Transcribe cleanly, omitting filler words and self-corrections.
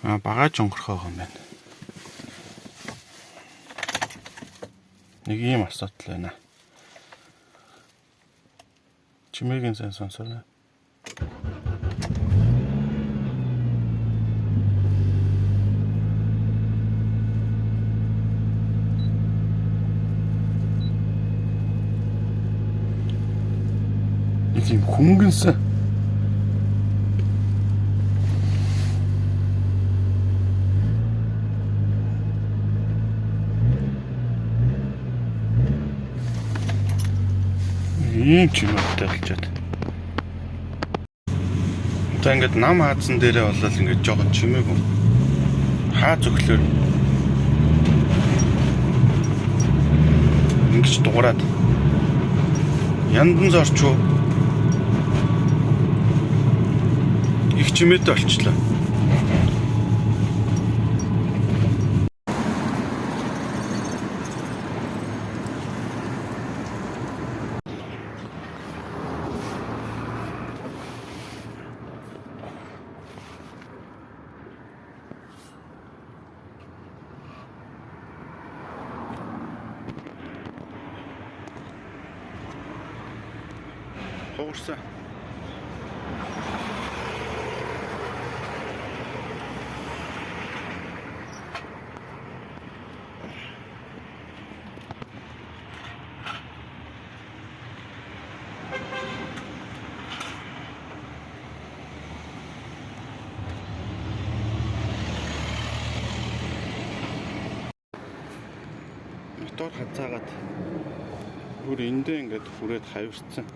Багаж өнгөрөх юм байна. Нэг ийм асуудал байна. Чимээгийн сайн сонсороо. Нэг юм хөнгөнсөн. Ийм ч юм болчиход. Одоо ингээд нам хаадсан дээрээ болол ингээд жоохон чимээгүй. Хаа зөвхлөөр ингэж дуурайд. Яндан зорчуу. Их чимээтэй болчихлоо. Хуурсан. Мотор хазаагаад бүр эндээ ингээд хүрээд хавирсан.